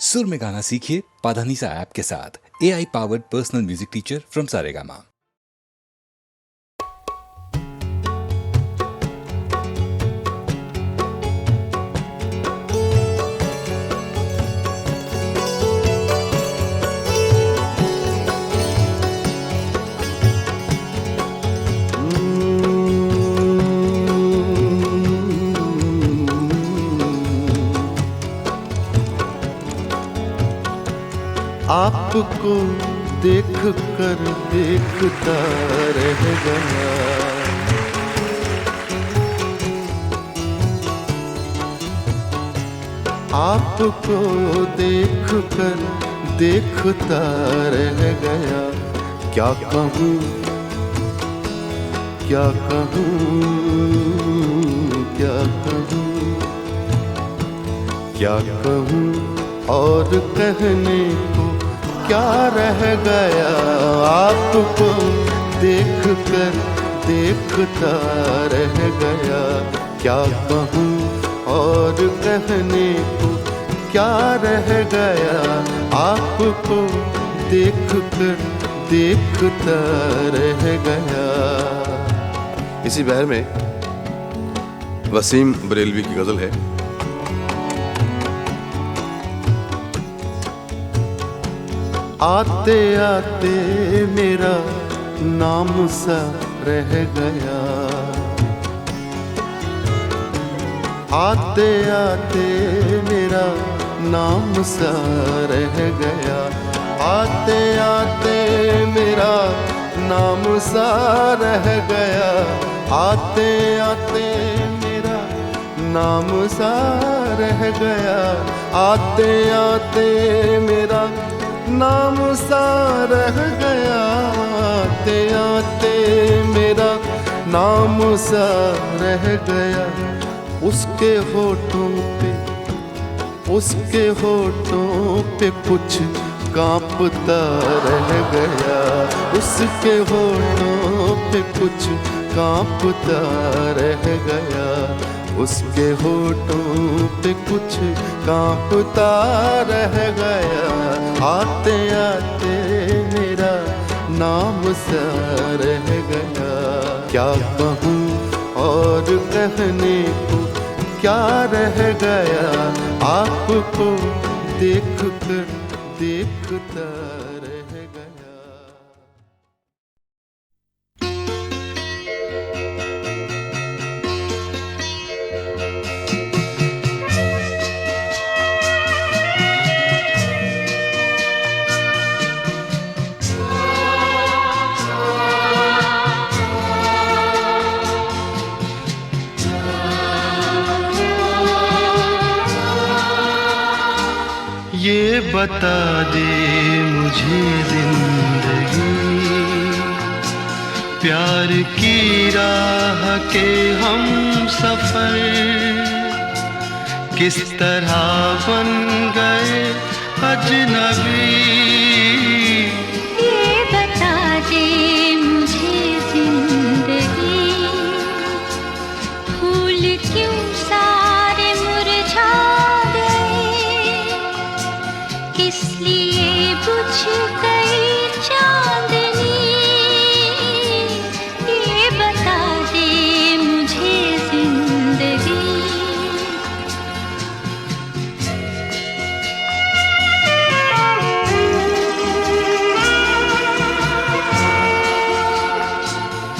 सुर में गाना सीखिए पाधानीसा ऐप के साथ। AI powered personal music teacher from Saregama. आपको देख कर देखता रह गया, आपको देख कर देखता रह गया। क्या कहूँ क्या कहूँ क्या कहूँ क्या कहूँ और कहने को क्या रह गया। आपको देख कर देखता रह गया। क्या कहूँ और कहने को क्या रह गया। आपको देख कर देखता रह गया। इसी बहर में वसीम बरेलवी की गजल है। आते आते मेरा नाम सा रह गया, आते आते मेरा नाम सा रह गया। आते आते मेरा नाम सा रह गया। आते आते मेरा नाम सा रह गया। आते आते मेरा नाम सा रह गया। आते आते मेरा नाम सा रह गया। उसके होठों पे कुछ कांपता रह गया। उसके होठों पे कुछ कांपता रह गया। उसके होठों पे कुछ कांपता रह गया। आते आते मेरा नाम सा रह गया। क्या कहूँ और कहने को क्या रह गया। आपको देख कर देखता रह गया। ये बता दे मुझे जिंदगी, प्यार की राह के हम सफर किस तरह बन गए अजनबी। ये बता दे मुझे जिंदगी, फूल क्यों सारे मुरझा किस लिए बुझ गई चांदनी। ये बता दे मुझे जिंदगी।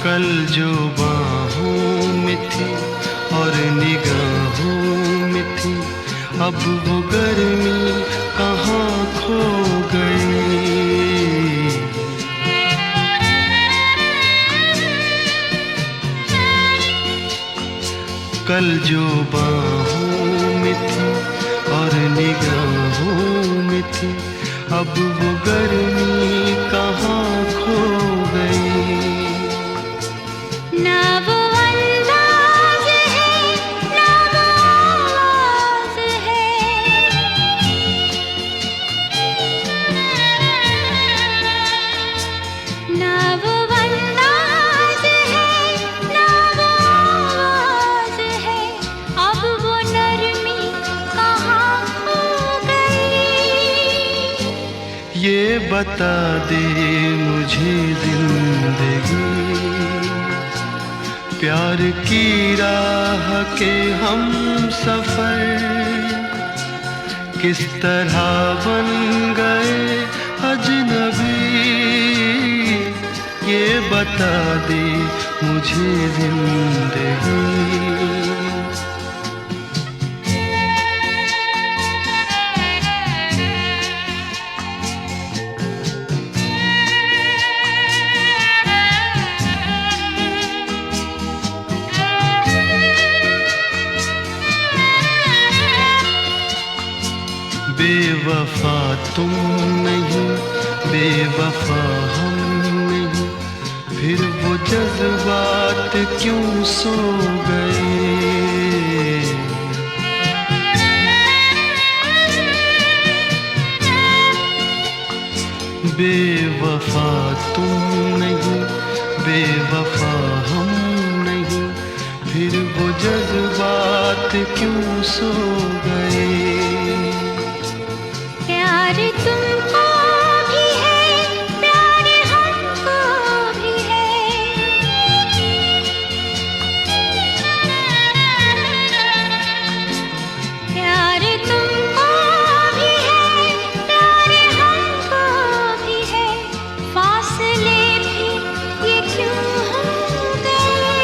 कल जो बाहों में थी और निगाहों में थी, अब वो गर्मी कहाँ खो गई। कल जो बाहों में थी और निगाहों में थी, अब वो गर्मी कहाँ खो गई। ना वो अंदाज है ना वो आवाज है, ना वो अंदाज है ना वो आवाज है। अब वो नरमी कहाँ खो गई। बता दे मुझे जिंदगी प्यार की राह के हम सफर किस तरह बन गए अजनबी, ये बता दे मुझे जिंदगी। बेवफा तुम नहीं, बेवफा हम नहीं, फिर वो जज्बात क्यों सो गए। बेवफा तुम नहीं, बेवफा हम नहीं, फिर वो जज्बात क्यों सो गए। प्यार तुमको भी है, प्यार हमको भी है। प्यार तुमको भी है, प्यार हमको भी है। फासले भी ये क्यों हो गए।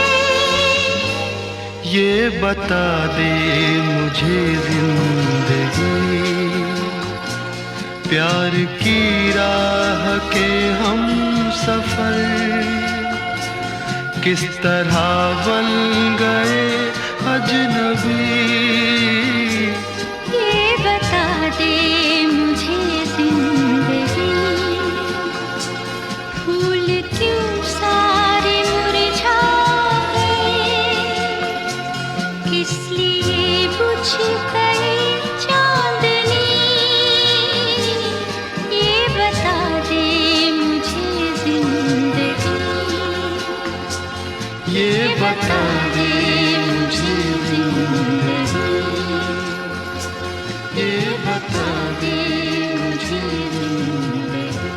ये बता दे मुझे जिंदगी प्यार की राह के हम सफर किस तरह बन गए अजनबी। ये बता दे मुझे जिंदगी फूल क्यों सारे मुरझा गए। किस लिए बुझ गए चांदनी। ये बता दे मुझे जिंदगी। ये बता दे मुझे जिंदगी। ये बता दे मुझे जिंदगी।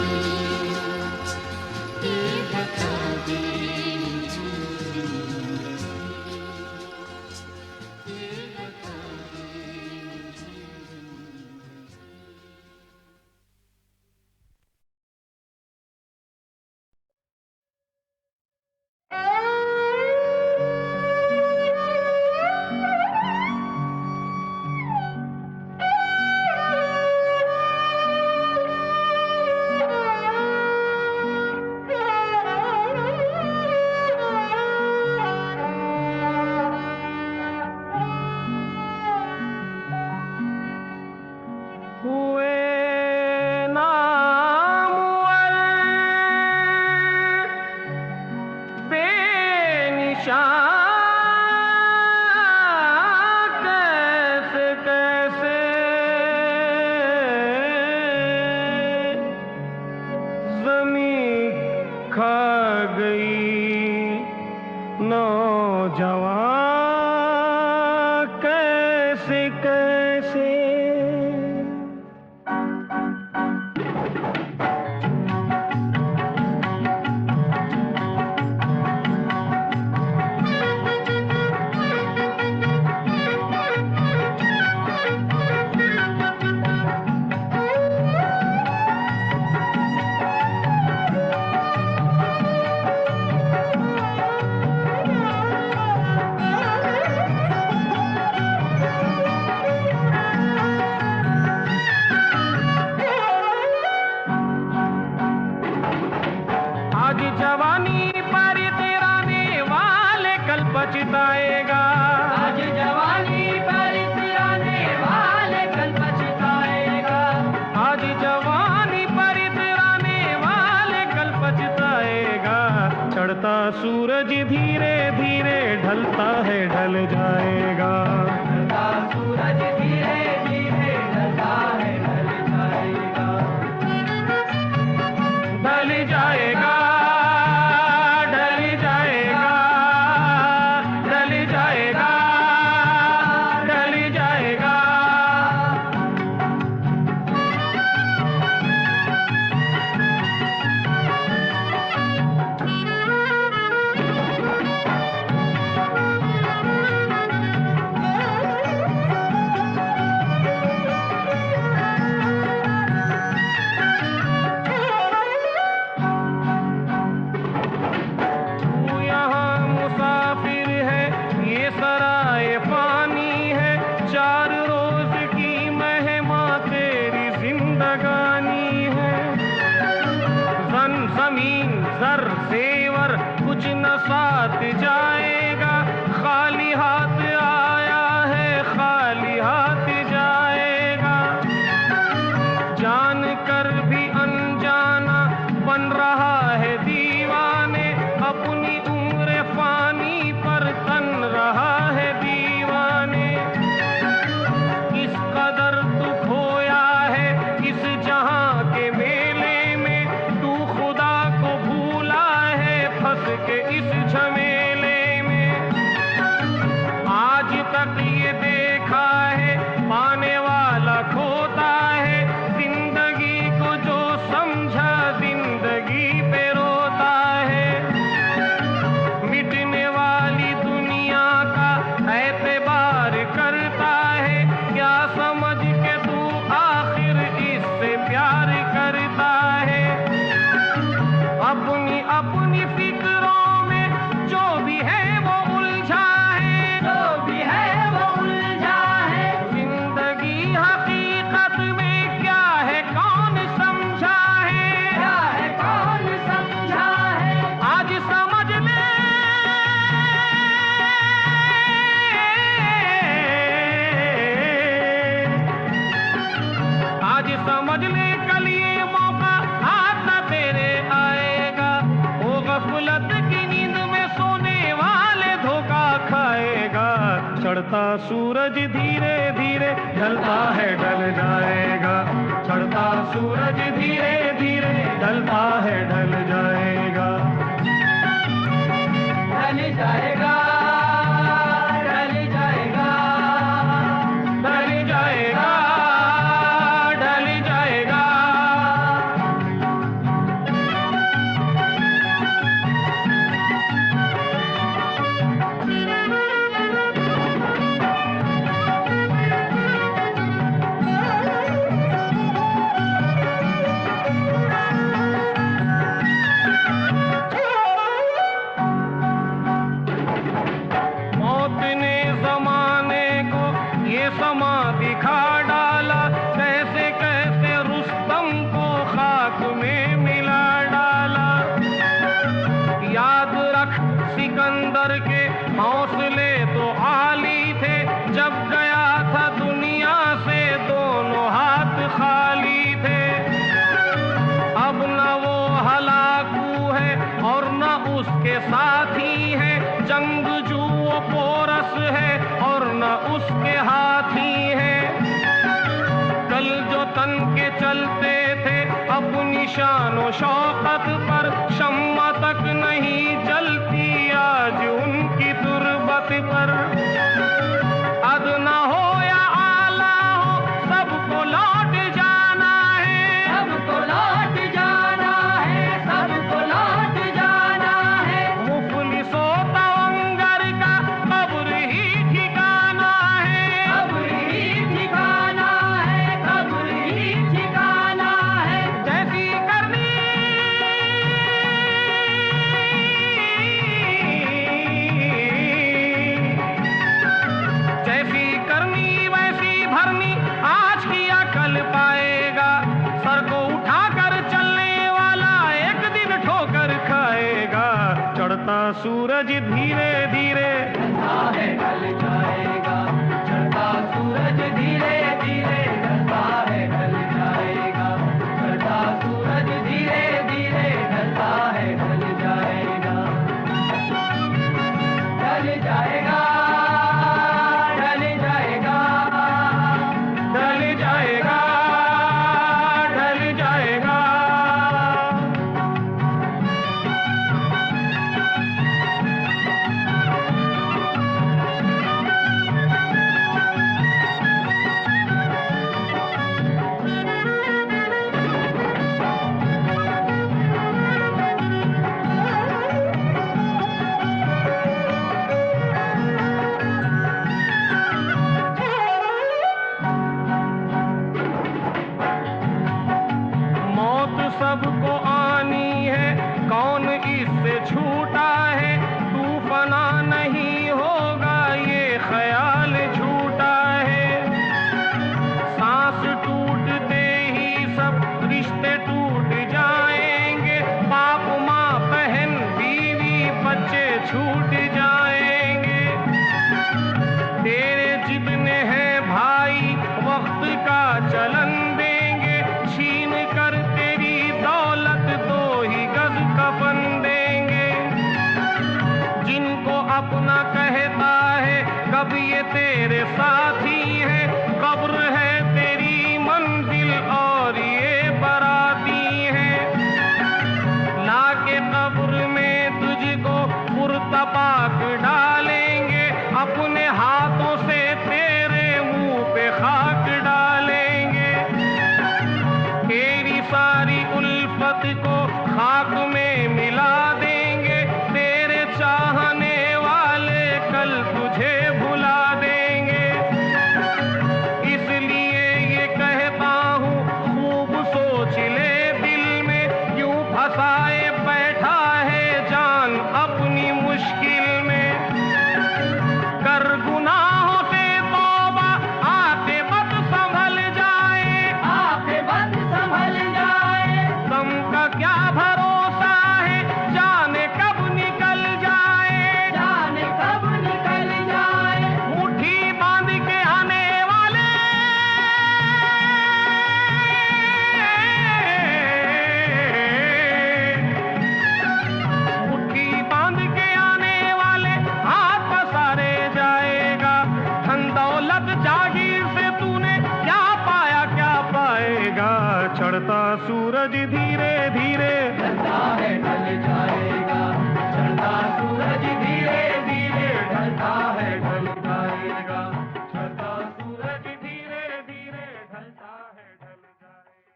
ये बता दे मुझे पछताएगा। आज जवानी पर तिराने वाले कल पछताएगा। आज जवानी पर तिराने वाले कल पछताएगा। चढ़ता सूरज धीरे धीरे ढलता है ढल जाएगा। चढ़ता सूरज धीरे धीरे ढलता है ढल जाएगा। ढल जाएगा, ढल जाएगा, ढल जाएगा, ढल जाएगा। हाथ जाएगा, खाली हाथ आया है, खाली हाथ जाएगा। जान कर भी अनजाना बन रहा है दीवाने, अपनी उम्र फानी पर तन रहा है दीवाने। इस कदर तू खोया है इस जहां के मेले में, तू खुदा को भूला है फंस के इस झमेले में। आज तक ये देखा है पाने वाला खोता है, जिंदगी को जो समझा जिंदगी पे रोता है। मिटने वाली दुनिया का एतबार करता है, क्या समझ के तू आखिर इससे प्यार करता है। अपनी अपनी फिक्रों में जो भी है वो उलझा है, जो भी है वो उलझा है। जिंदगी हकीकत में क्या है कौन समझा है, क्या है कौन समझा है। आज समझ ले आज समझ ले कल ये मौका आता तेरे आएगा। वो गफलत की नींद में सोने वाले धोखा खाएगा। चढ़ता सूरज धीरे धीरे ढलता है ढल जाएगा, चढ़ता सूरज धीरे धीरे ढलता है ढल जाएगा। ढल जाएगा, ढल जाएगा, ढल जाएगा, ढल जाएगा। मौत ने जमाने को ये समा दिखा डाला, कैसे कैसे रुस्तम को खाक में मिला डाला। याद रख सिकंदर के हौसले तो आली थे, जब गया था दुनिया से दोनों हाथ खाली थे। अब न वो हलाकू है और न उसके साथी है, जंगजू वो पोरस है और न उसके हाथी है। कल जो तन के चलते थे अपनी शानो शौकत पर, शम्मा तक नहीं जलती आज उनकी तुरबत पर। अदना हो या आला हो सबको लौट जाना है, सबको लौट जाना है, सबको लौट जाना है। मुफलिसो तवंगर का कब्र ही ठिकाना है, कब्र ही ठिकाना है, कब्र ही ठिकाना है। जैसी करनी जैसी करनी वैसी भरनी, आज किया कल पाएगा। सर को उठाकर चलने वाला एक दिन ठोकर खाएगा। चढ़ता सूरज धीरे धीरे ढलता है ढल जाएगा, चढ़ता सूरज धीरे धीरे ढलता है ढल जाएगा, चढ़ता सूरज धीरे धीरे ढलता है ढल जाएगा। ढल जाएगा, ढल जाएगा, ढल जाएगा, ढल जाएगा। चढ़ता सूरज धीरे धीरे ढलता है ढल जाएगा, चढ़ता सूरज धीरे धीरे ढलता है ढल जाएगा, चढ़ता सूरज धीरे धीरे ढलता है ढल जाएगा।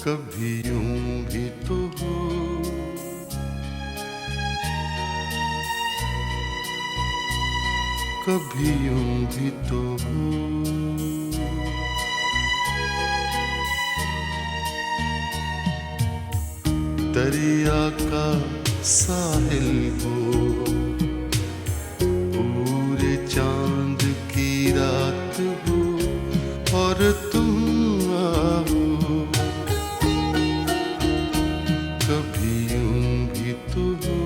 कभी यूं भी तो हो, कभी यूं भी तो हो, दरिया का साहिल हो, पूरे चांद की रात हो और तुम आओ, कभी यूं भी तो हो,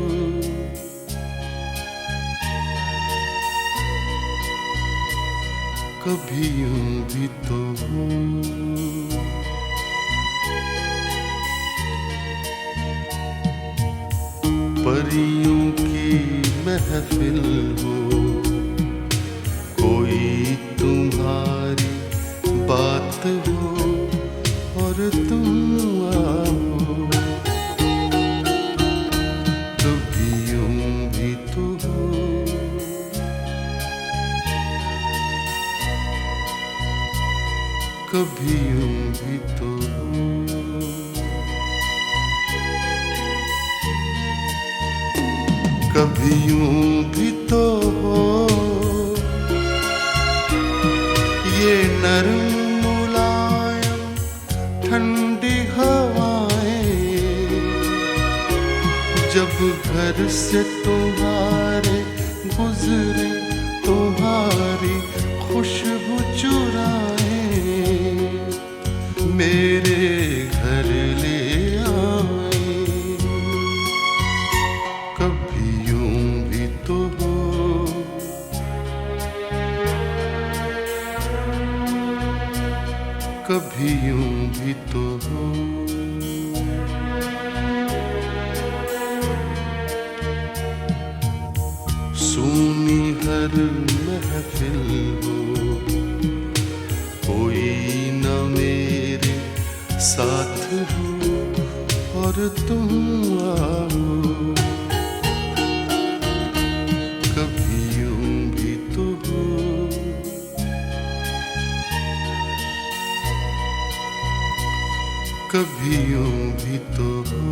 कभी यूं भी तो हो। परियों की महफिल हो, कोई तुम्हारी बात हो और तुम आओ, कभी यूं भी तो हो, कभी यूं भी तो हो। कभी यूं भी तो हो, ये नरम मुलायम ठंडी हवाएं, जब घर से तुम्हारे गुजरे तुम्हारी खुशबू चुराए, मेरे घर ले आए, कभी यूं भी तो हो, कभी यूं भी तो हो। सूनी हर महफिल हो, कोई न मेरे साथ हो और तुम आओ, कभी यूं भी तो हो, कभी यूं भी तो हो।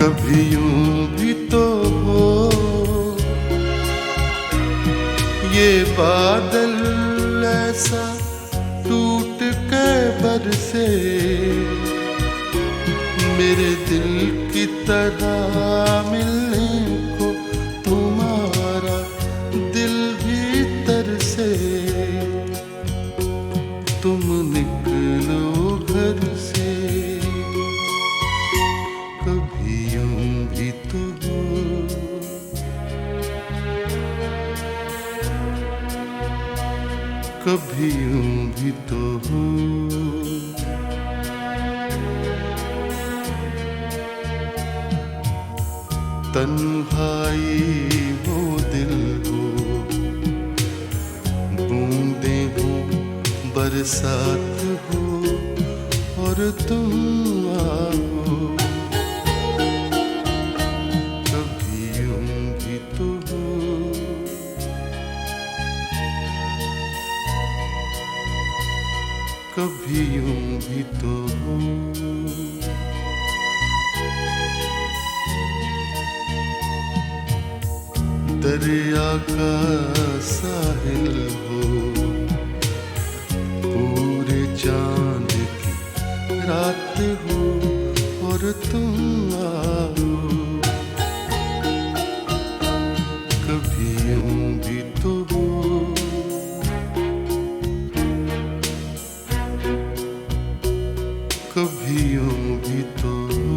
कभी यूं भी तो हो, ये बादल ऐसा टूट के बरसे, मेरे दिल की तरह मिलने को तुम्हारा दिल भी तरसे, तुम निकलो घर से, कभी यूं भी तो हो, कभी यूं भी तो हो। तन्हाई हो दिल हो, बूंदे हो बरसात हो और तुम आओ, कभी यूं भी तो हो, कभी यूं भी तो हो। दरिया का साहिल हो, पूरे चांद की रात हो और तुम आओ, कभी यूं भी तो हो, कभी यूं भी तो हो।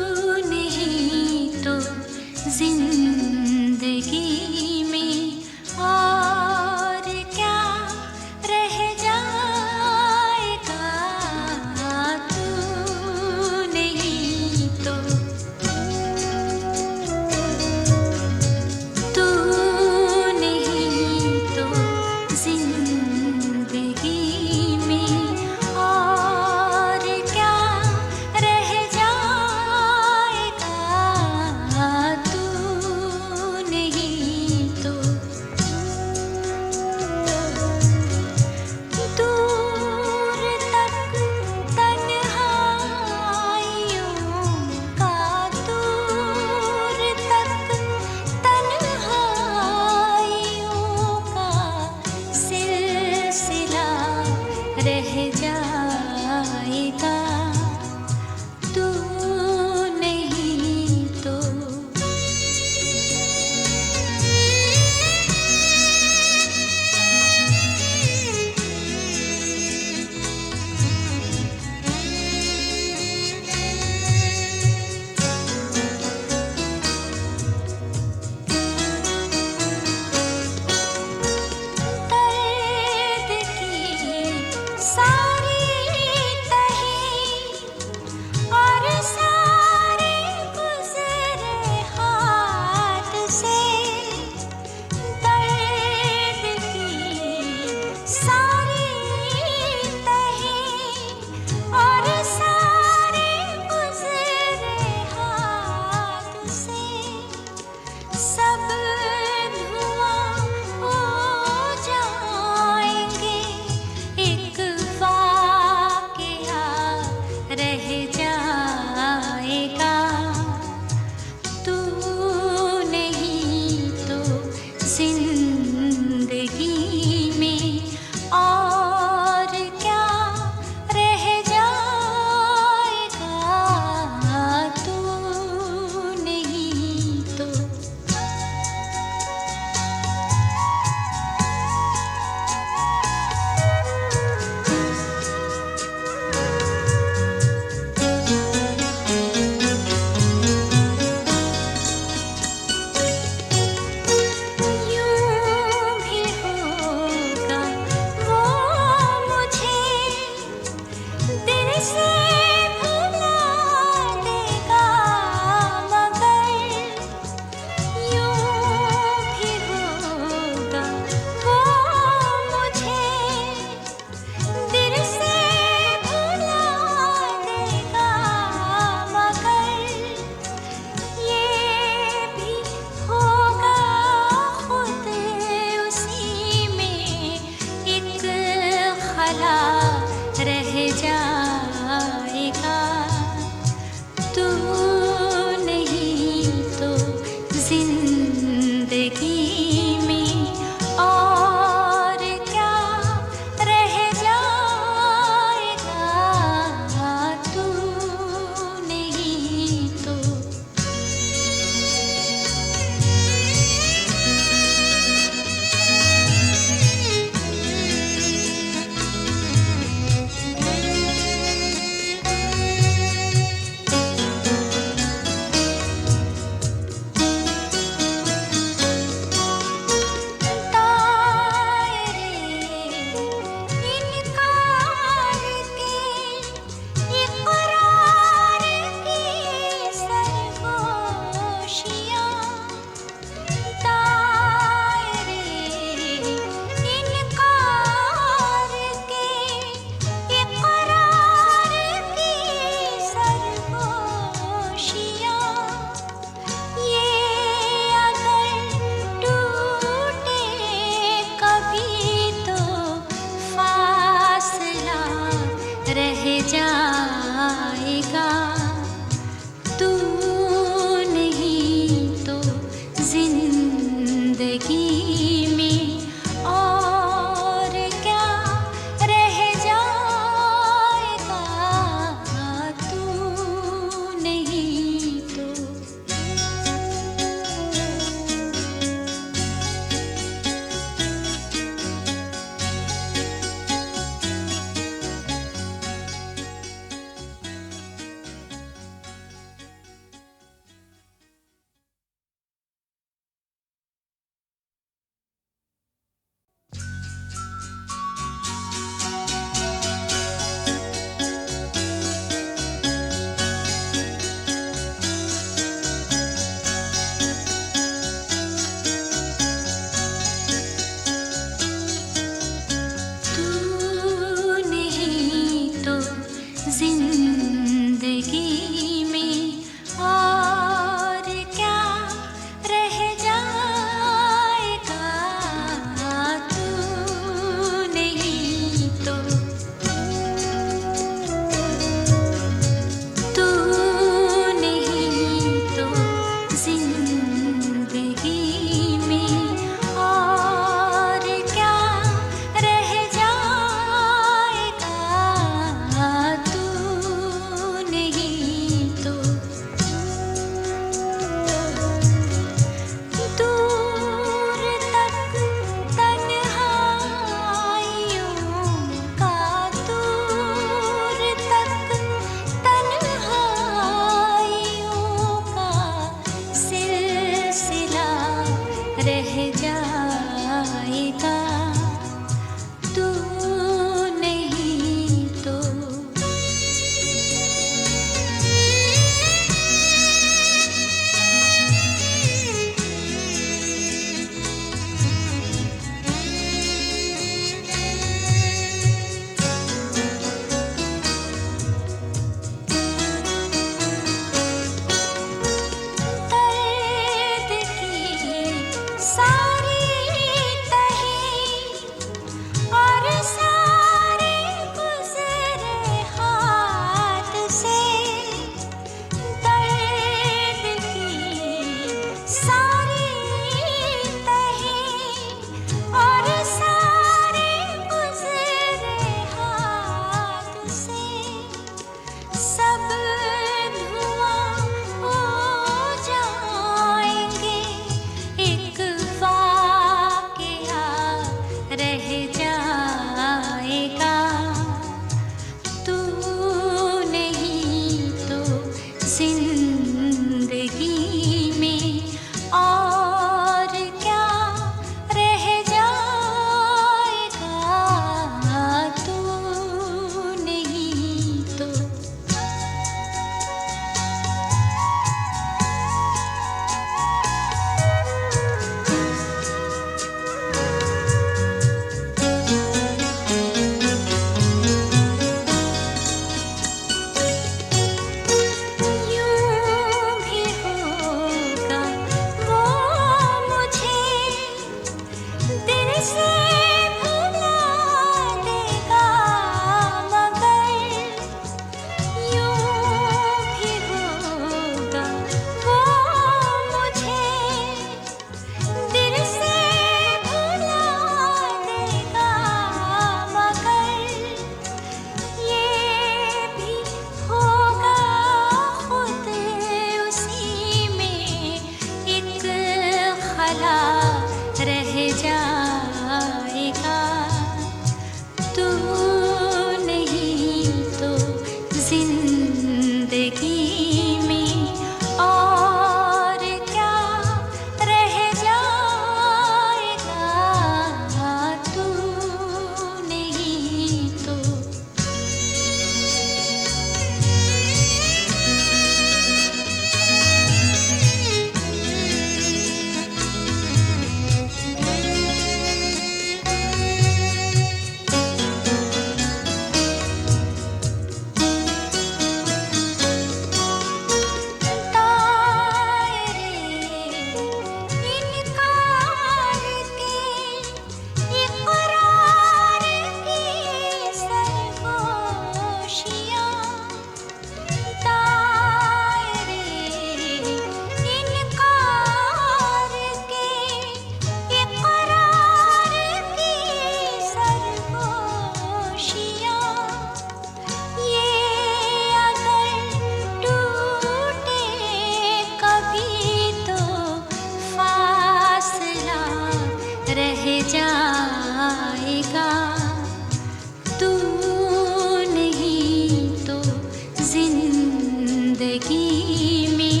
में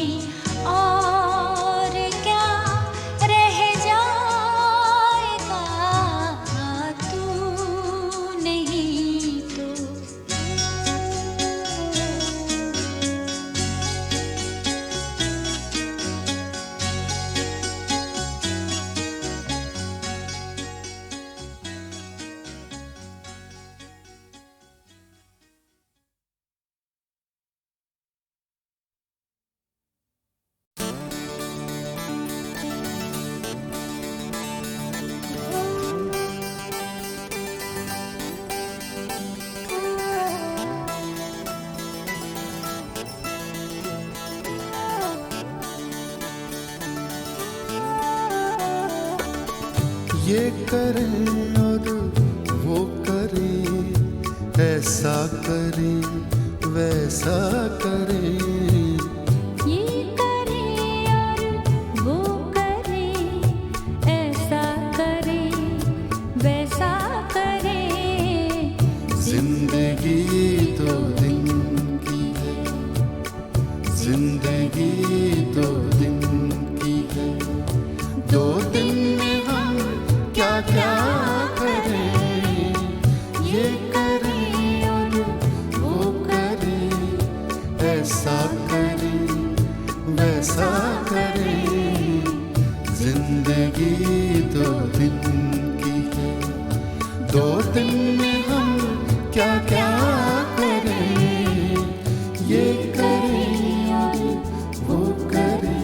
और क्या रह जाएगा, तू नहीं तो। ये करें और वो करें, ऐसा करें वैसा करें। ये करे और वो करे, ऐसा करे वैसा करे। जिंदगी दो दिन की है, जिंदगी दो दिन की है। दो दिन में हम क्या क्या करें। ये करें और वो करें, ऐसा करें वैसा करें। जिंदगी दो दिन की है, दो दिन में हम क्या क्या करें। ये करें और वो करें।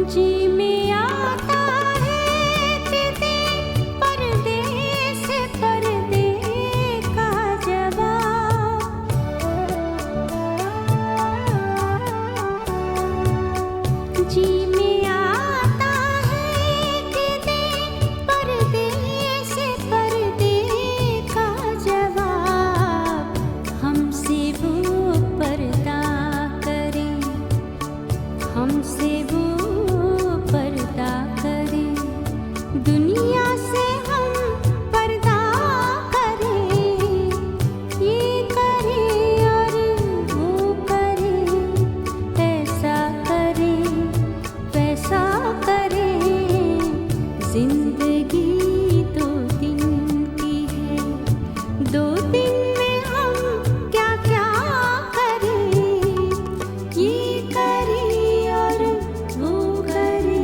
जी में आता है तेरे परदेस पर्दे का जवाब। जी में आता है तेरे परदेस पर्दे का जवाब। हमसे वो पर्दा करे, हमसे वो पर्दा करे। दुनिया से हम पर्दा करें। ये करे और वो करे, ऐसा करे वैसा करे। जिंदगी दो दिन की है, दो दिन में हम क्या क्या करें। ये करे और वो करे।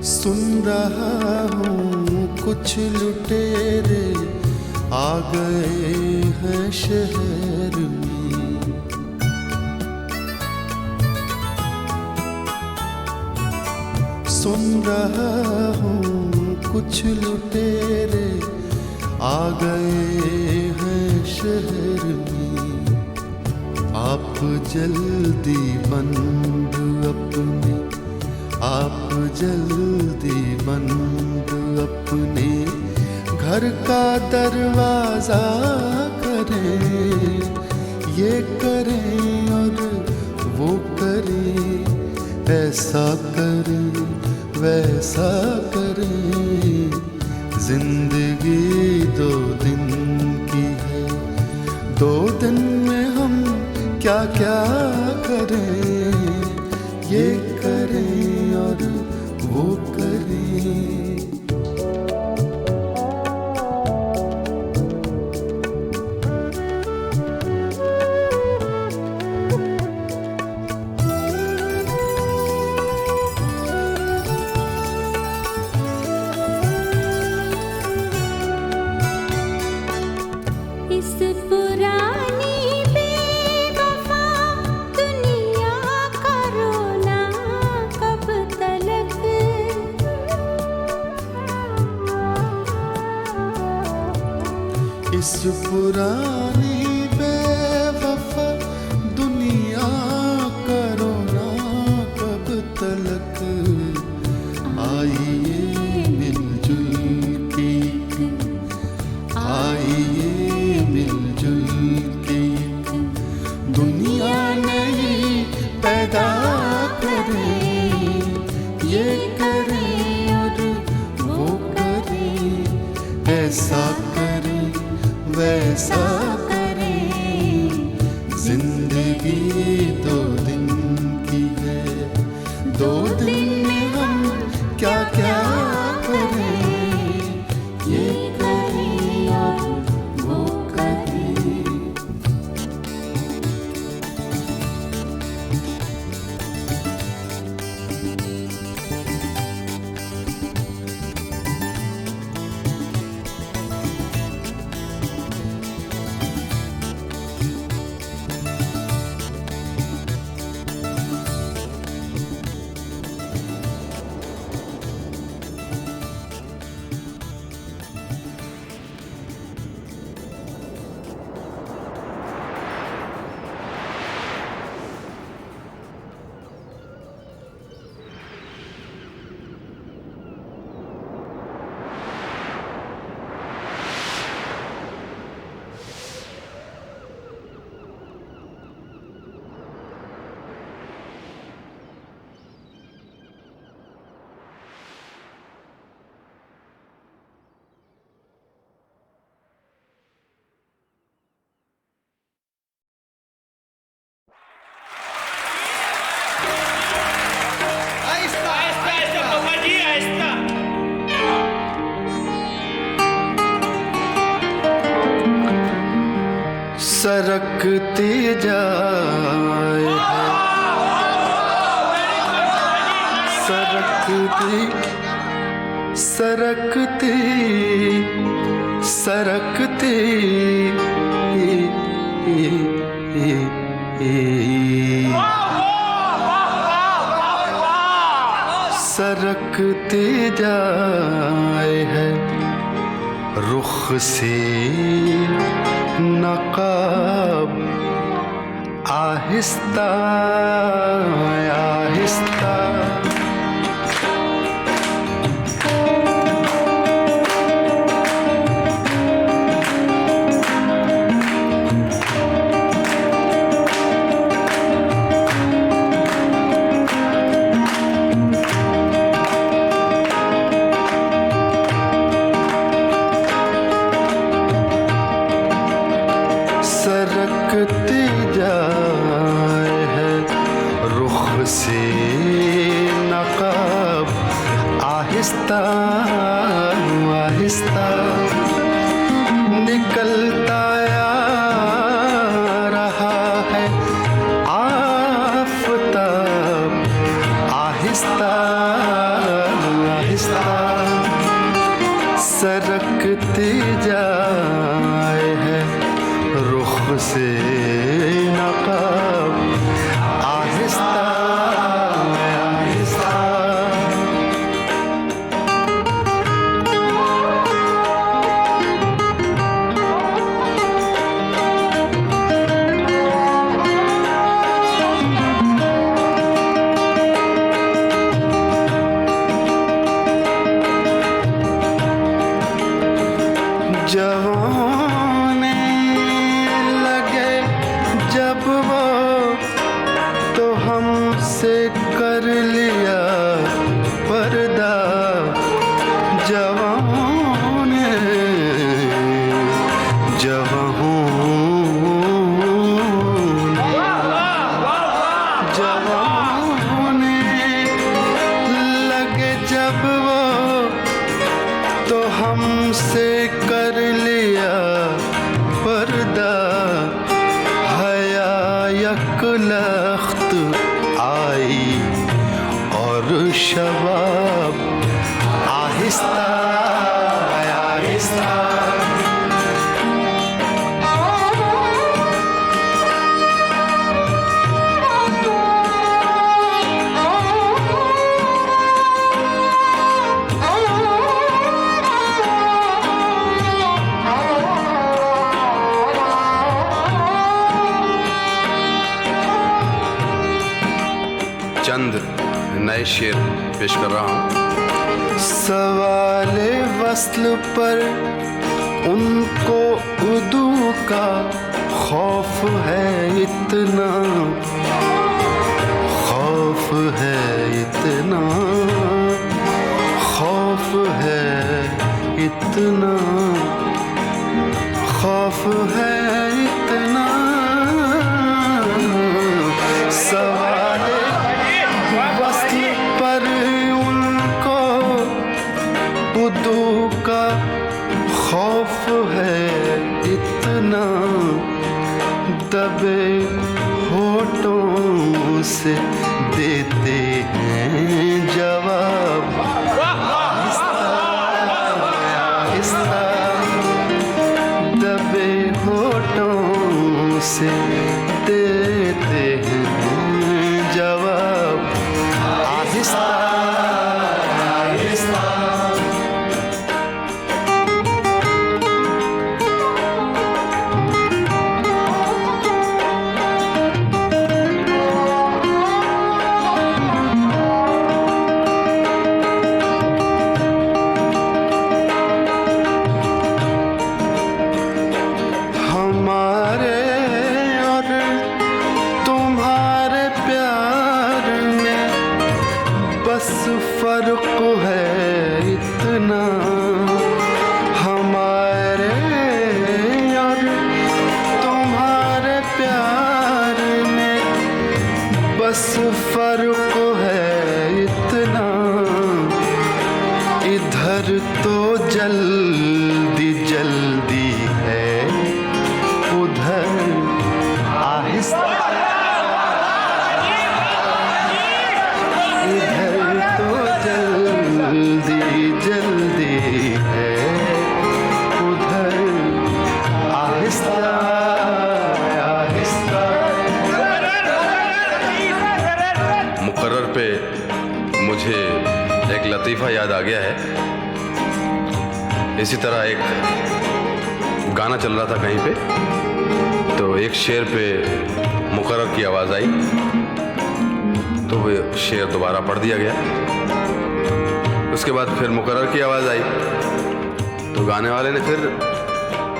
सुन रहा हूँ कुछ लुटेरे आ गए हैं शहर में। सुन रहा हूँ कुछ लुटेरे आ गए हैं शहर में। आप जल्दी बंद अपने, आप जल्दी बंद अपने घर का दरवाजा करें। ये करें और वो करें, ऐसा करें वैसा करें। जिंदगी दो दिन की है, दो दिन में हम क्या क्या करें। ये करें और वो करें। इस पुरानी बेवफा दुनिया करो ना कब तलक आइए मिलजुल के आइए मिलजुल के दुनिया नहीं पैदा करें ये करें और वो करें ऐसा करें वैसा करें जिंदगी 2 दिन की है 2 दिन में हम क्या क्या करें ये करें और वो करें सरकती जाए सरकती सरकती सरकती सरकती जाए है रुख से नकाब आहिस्ता आहिस्ता सरकती जाए है रुख से नकाब आहिस्ता आहिस्ता निकलता आ रहा है आफताब आहिस्ता आहिस्ता सरकती जाए है रुख से नकाब आहिस्ता आहिस्ता जवाने लगे जब वो तो हमसे कर लिया पर्दा जवाने जवाने लगे जब वो तो हमसे कर लिया पर्दा हया यकलख्त आई और शबाब आहिस्ता आहिस्ता नए शेर पेश कर रहा हूँ। सवाले वस्ल पर उनको उर्दू का खौफ है इतना, खौफ है इतना, खौफ है इतना, खौफ है इतना। सवाले वस्ल पर उनको उर्दू का खौफ है इतना, दबे होठों से देते हैं जवाब, आहिस्ता दबे होठों से देते हैं जवाब, आहिस्ता आहिस्ता। हमारे और तुम्हारे प्यार में बस फर्क है इतना, हमारे और तुम्हारे प्यार में बस फर्क है इतना। इधर तो जल्दी जल्दी है, उधर आहिस्ता, इधर तो जल्दी जल्दी है, उधर आहिस्ता आहिस्ता। मुकर्रर पे मुझे एक लतीफ़ा याद आ गया है। इसी तरह एक गाना चल रहा था कहीं पे, तो एक शेर पे मुकर्रर की आवाज़ आई, तो वो शेर दोबारा पढ़ दिया गया। उसके बाद फिर मुकर्रर की आवाज़ आई, तो गाने वाले ने फिर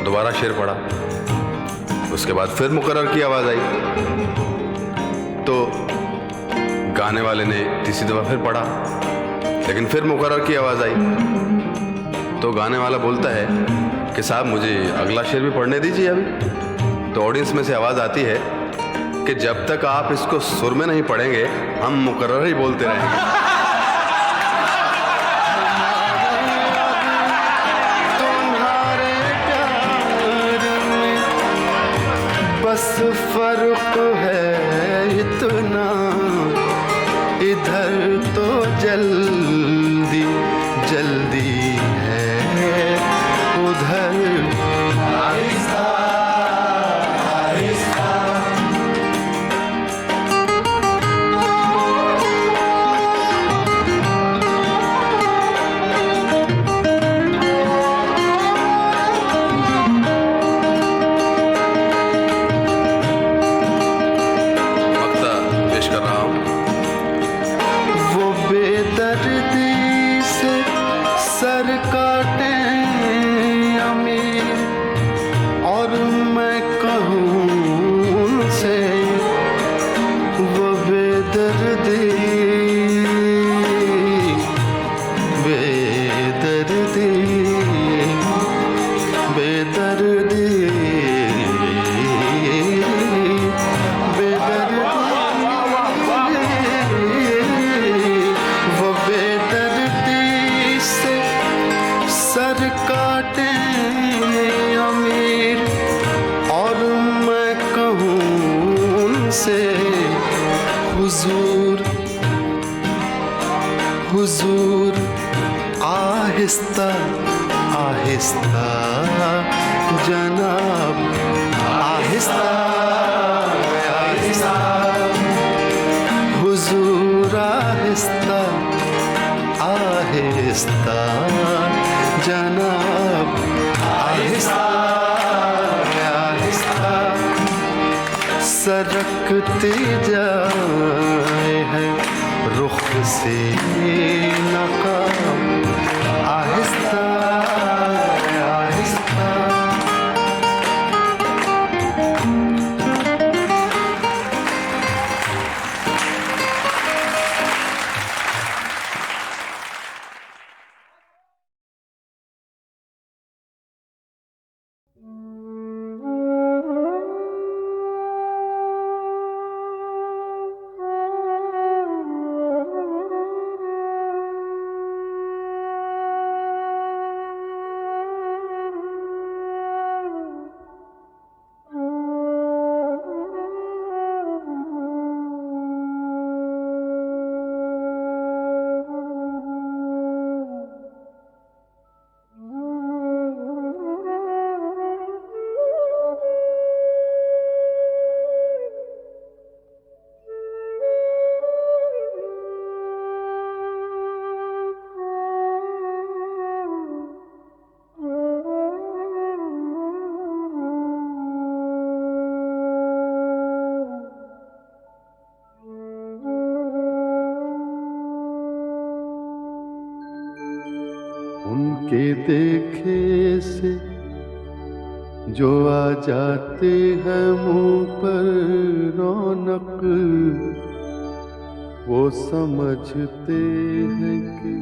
दोबारा शेर पढ़ा। उसके बाद फिर मुकर्रर की आवाज़ आई, तो गाने वाले ने तीसरी दफ़ा फिर पढ़ा, लेकिन फिर मुकर्रर की आवाज़ आई, तो गाने वाला बोलता है कि साहब मुझे अगला शेर भी पढ़ने दीजिए अभी। तो ऑडियंस में से आवाज़ आती है कि जब तक आप इसको सुर में नहीं पढ़ेंगे हम मुकर्रर ही बोलते रहेंगे। तुम्हारे प्यार में बस फर्क है इतना, इधर तो जल्दी जल्दी है, उधर आहिस्ता आहिस्ता। वक्ता पेश कर रहा हूँ। वो बेदर्दी से सर काटे अमीर, और मैं कहूँ उनसे वो बेदर्दी बेदर्दी बेदर्दी वो बेदर्दी से सर काटे अमीर, और मैं कहूँ उनसे हुजूर हुजूर आहिस्ता आहिस्ता जनाब, आहिस्ता आहिस्ता हुजूर आहिस्ता आहिस्ता जनाब, आहिस्ता आहिस्ता। सरकती जाए है रुख से नकाब आहिस्ता आहिस्ता उनके देखे से जो आ जाते हैं मुंह पर रौनक, वो समझते हैं कि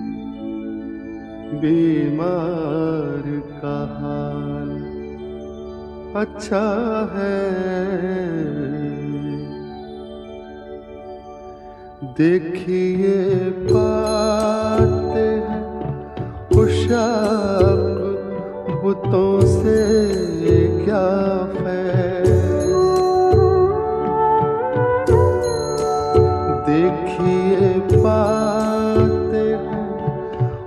बीमार का हाल अच्छा है। देखिए पाते हैं खुशाक बुतों से क्या फैज़। देखिए पाते हैं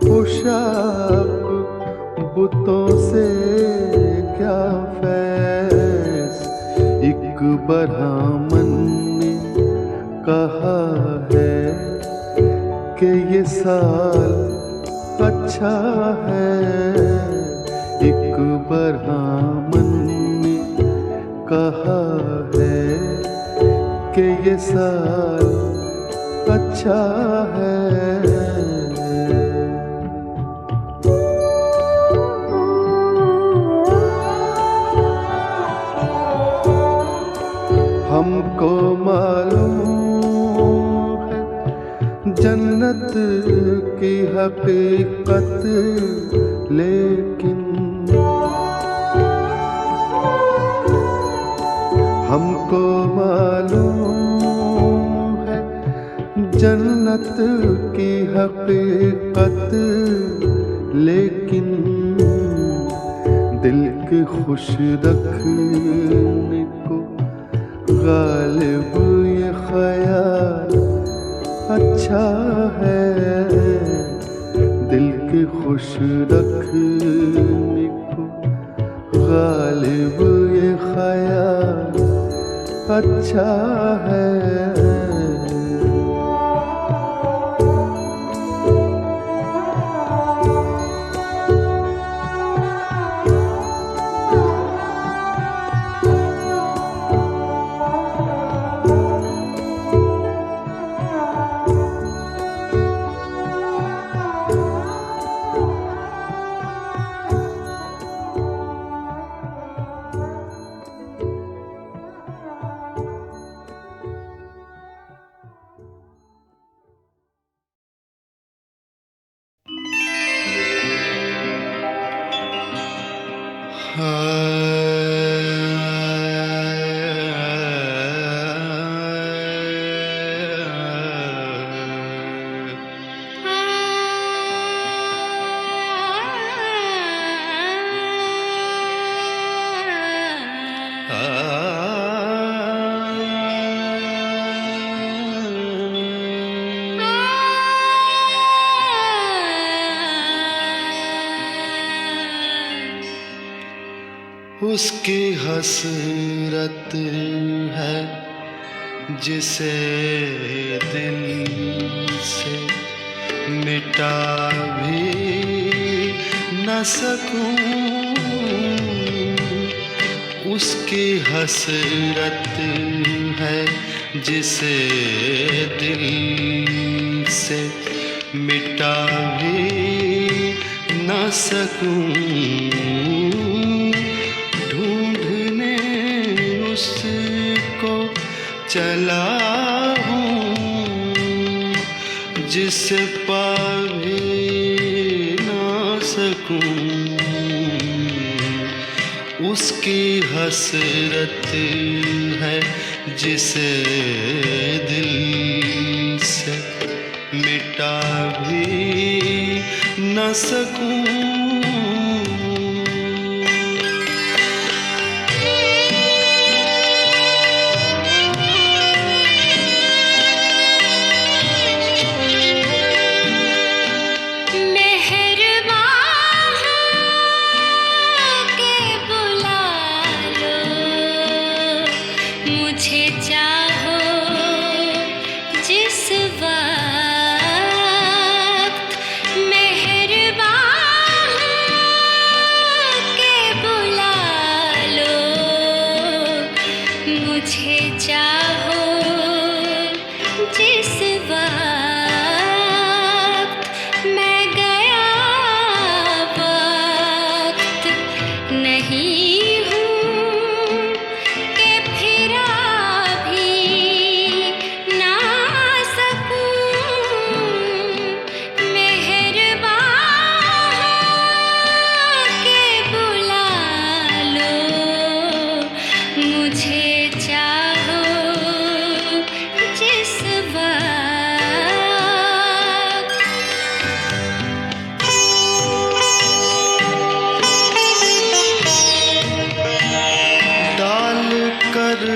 खुशाक बुतों से क्या फैज़। एक ब्राह्मण ने कहा है कि ये साल अच्छा है। एक ब्राह्मण ने कहा है कि ये साल अच्छा है। हमको मालूम है जन्नत की हकीकत, लेकिन हमको मालूम है जन्नत की हकीकत, लेकिन दिल के खुश रखने को गालिब ये ख्याल अच्छा है। दिल के खुश रखने को गालिब ये ख्याल अच्छा है। उसकी हसरत है जिसे दिल से मिटा भी न सकूं। उसकी हसरत है जिसे दिल से मिटा भी न सकूं, ढूंढने उसको चला हूँ जिसे पा भी न सकूं। उसकी हसरत है जिसे दिल से मिटा भी न सकूं।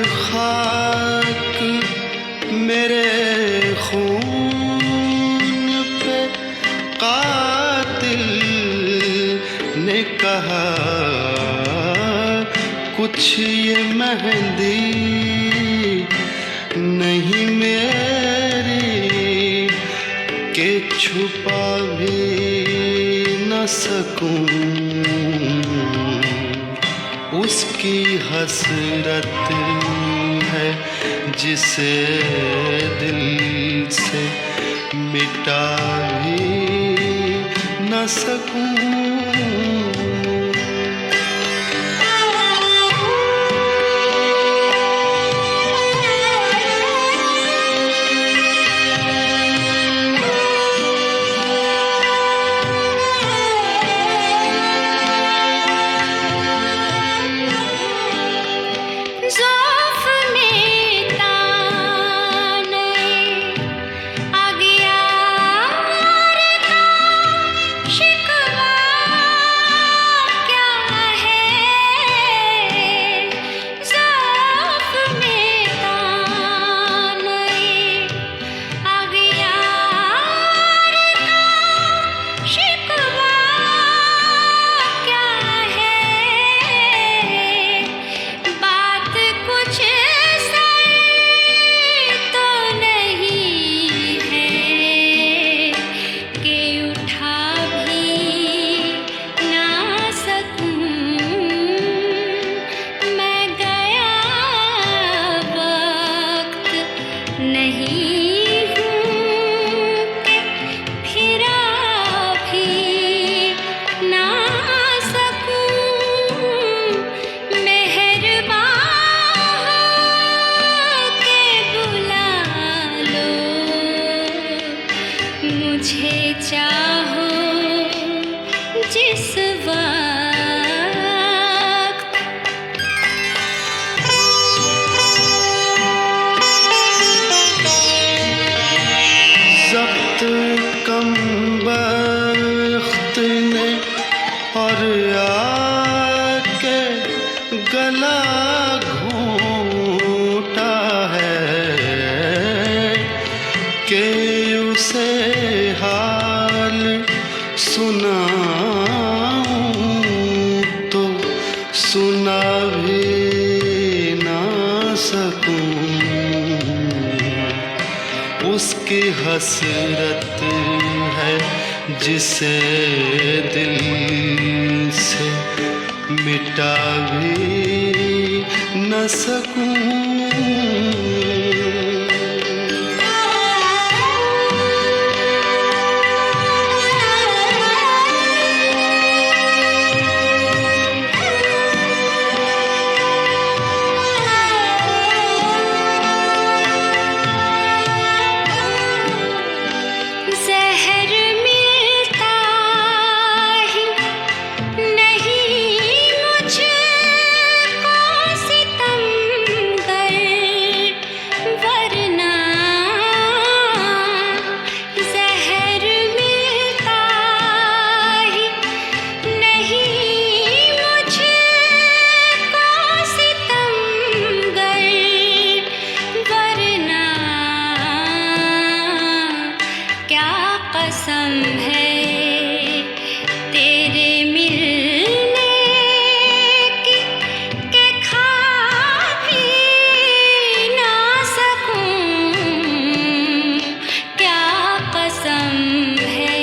खाक मेरे खून पे कातिल ने कहा, कुछ ये मेहंदी नहीं मेरी के छुपा भी न सकूं। उसकी हसरत है जिसे दिल से मिटा भी न सकूं। उसकी हसरत है जिसे दिल से मिटा भी न सकूं। कसम है तेरे मिलने की के खा भी ना सकूं। क्या कसम है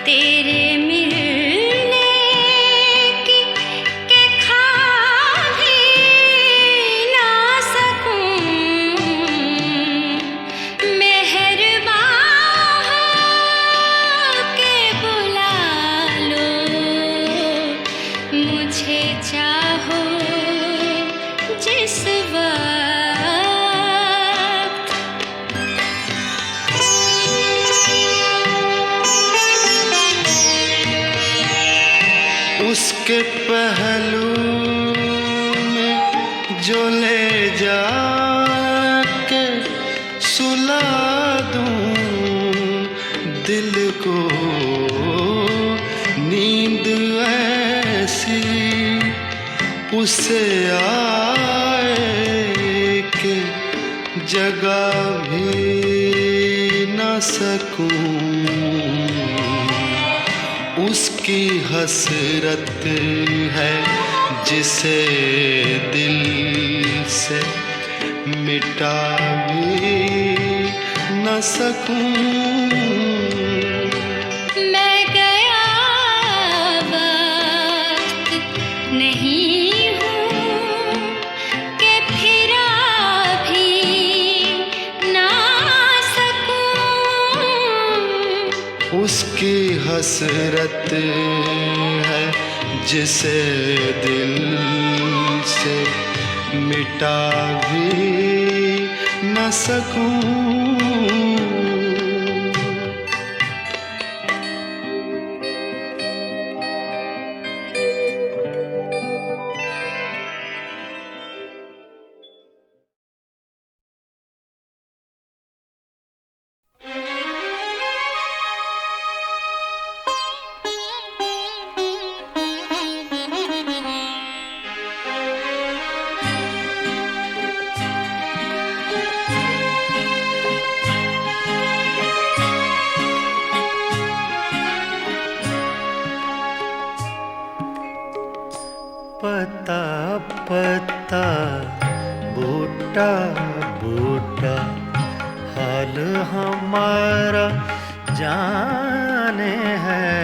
तेरे मिलने की के खा भी ना सकूं। मेहरबान के बुला लो मुझे चाहो जिस वक्त। उसके पहलू में जो ले जाके सुला दूं दिल को नींद ऐसी उसे आए के जगा भी न सकूं। उसकी हसरत है जिसे दिल से मिटा भी न सकूं। मैं गया वक्त नहीं हूँ कि फिरा भी ना सकूं। उसकी हसरत है जिसे दिल से मिटा भी न सकूं। पता पता बूटा बूटा हाल हमारा जाने है।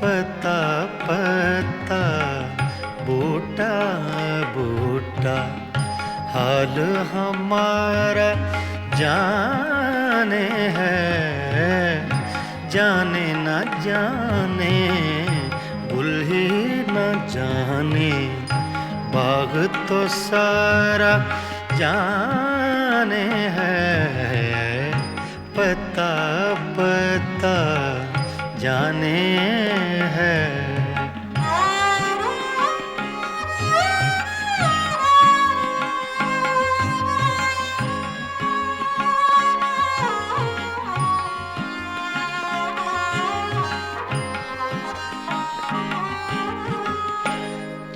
पता पता बूटा बूटा हाल हमारा जाने है। जाने न जाने गुल ही न जाने बाग तो सारा जाने है। पता पता जाने है।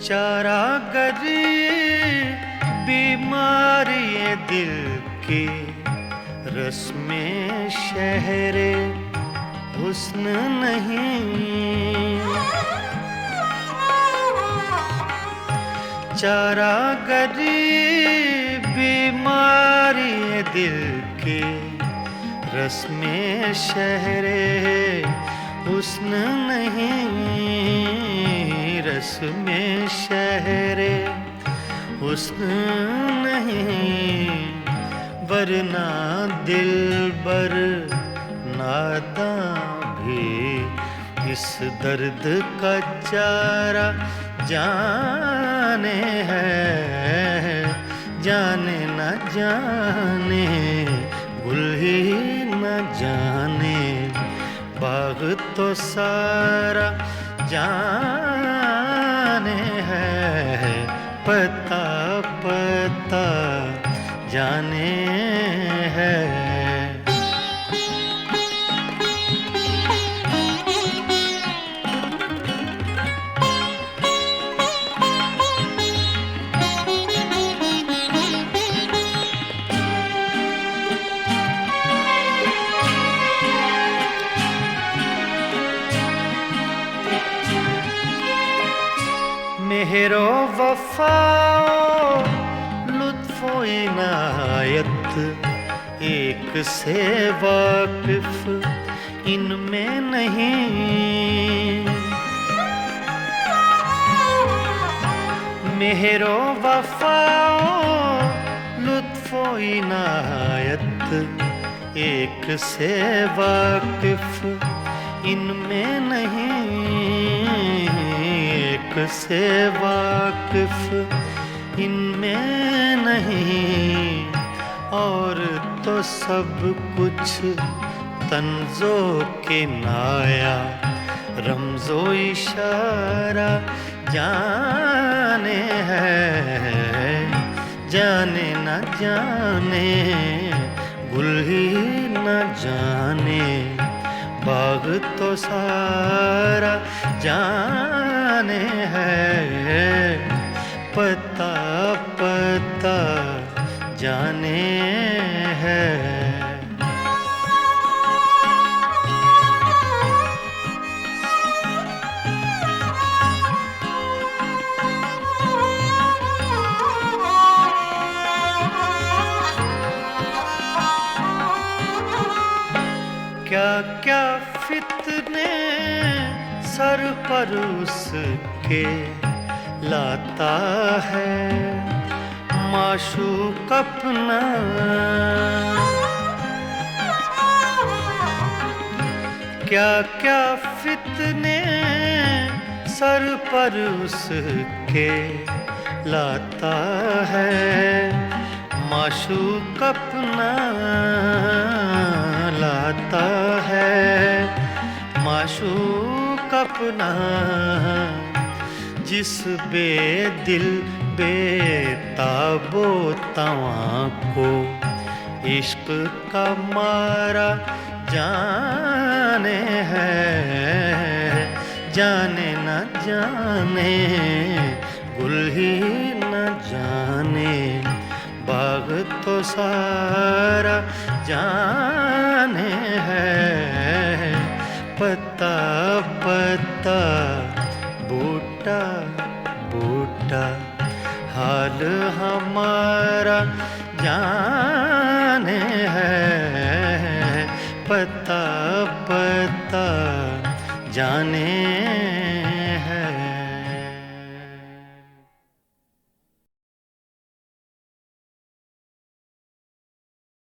चारागरी बीमारी दिल की रस्में शहरे हुस्न नहीं। चारागरी बीमारी दिल की रस्में शहरे हुस्न नहीं। रस्में शहरे हुस्न नहीं। वरना दिलबर नादां भी इस दर्द का चारा जाने है। जाने न जाने गुल ही न जाने बाग तो सारा जाने है। पता पता जाने है। मेहरो वफाओ लुत्फो इनायत एक से वाकिफ इनमें नहीं। मेहरो वफाओ लुत्फो इनायत एक से वाकिफ इनमें नहीं। एक से वाकिफ इनमें नहीं। और तो सब कुछ तंजो के नाया रमजो इशारा जाने है। जाने न जाने गुल ही न जाने बाग तो सारा जाने है। पता पता जाने है। क्या क्या फितने सर पर उसके लाता है माशूक अपना। क्या क्या फितने सर पर उसके लाता है माशूक अपना। लाता है माशूक अपना। जिस बेदिल बेताबो तवां को इश्क का मारा जाने है। जाने न जाने गुल ही न जाने बाग तो सारा जाने है। पता पता बूटा बूटा हाल हमारा जाने है। पता पता जाने है।